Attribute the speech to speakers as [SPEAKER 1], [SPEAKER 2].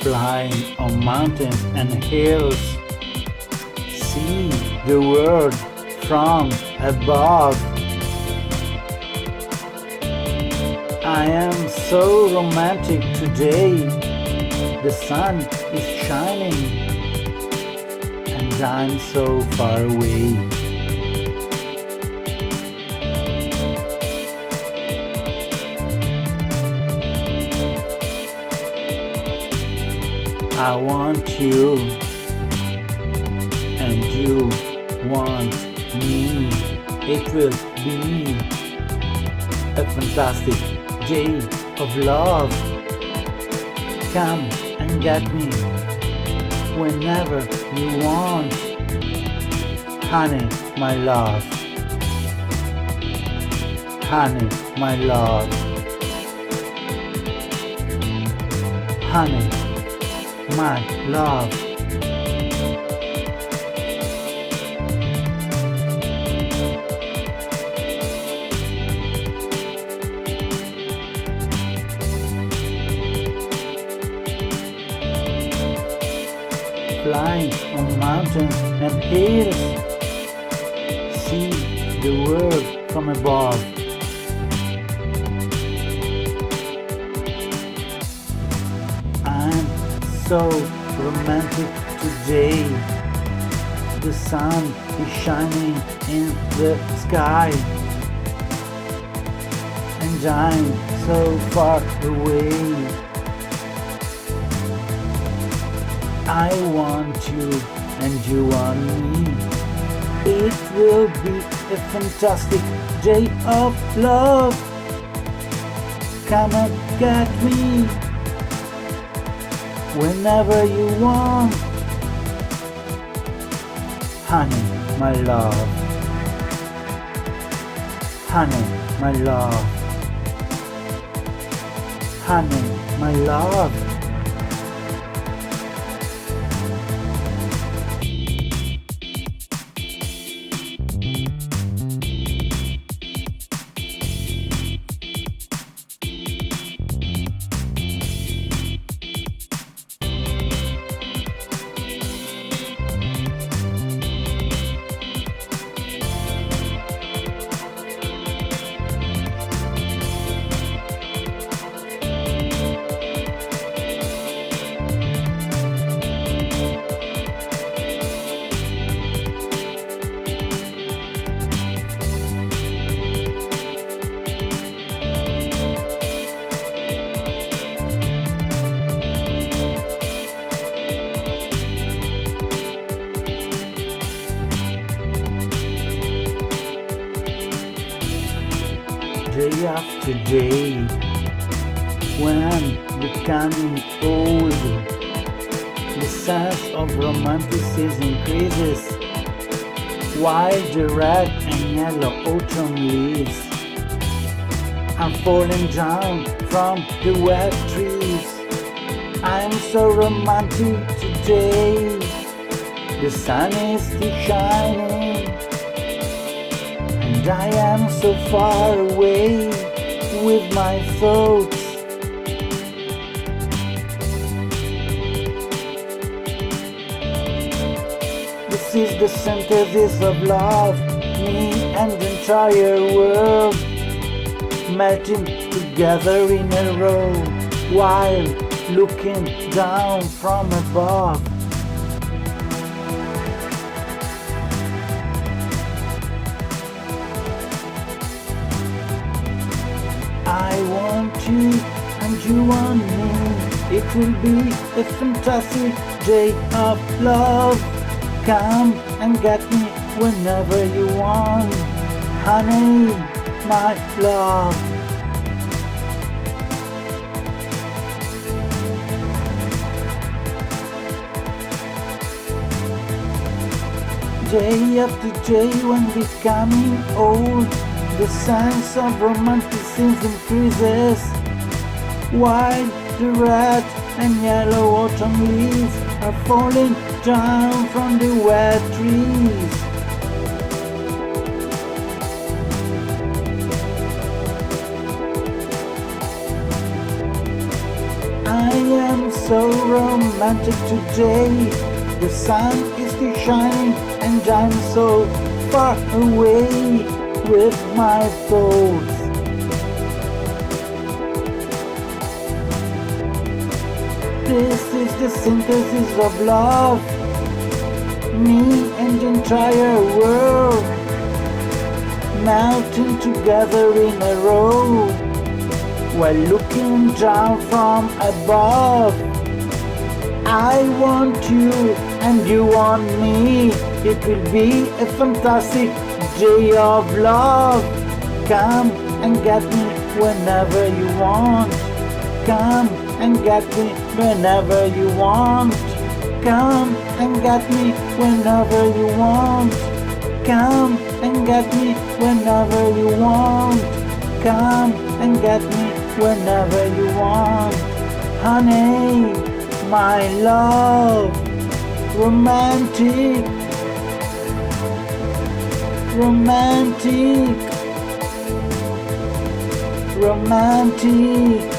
[SPEAKER 1] flying on mountains and hills. See the world from above. I am so romantic today. The sun is shining and I'm so far away. I want you and you want me. It will be a fantastic day of love. Come and get me whenever you want. Honey, my love. Honey, my love. Honey, my love. Flying on mountains and hills, see the world from above. I'm so romantic today. The sun is shining in the sky and I'm so far away. I want you and you want me. It will be a fantastic day of love. Come and get me whenever you want. Honey, my love. Honey, my love. Honey, my love. Day after day, when I'm becoming old, the sense of romanticism increases, while the red and yellow autumn leaves are falling down from the wet trees. I'm so romantic today, the sun is still shining, and I am so far away with my thoughts. This is the synthesis of love, me and the entire world melting together in a row while looking down from above. I want you and you want me. It will be a fantastic day of love. Come and get me whenever you want. Honey, my love. Day after day when becoming old, the sense of romanticism increases, while the red and yellow autumn leaves are falling down from the wet trees. I am so romantic today. The sun is still shining and I'm so far away with my thoughts. This is the synthesis of love, me and the entire world melting together in a row while looking down from above. I want you and you want me. It will be a fantastic day of love. Come and get me whenever you want. Come and get me whenever you want. Come and get me whenever you want. Come and get me whenever you want. Come and get me whenever you want. Honey, my love, romantic, romantic, romantic.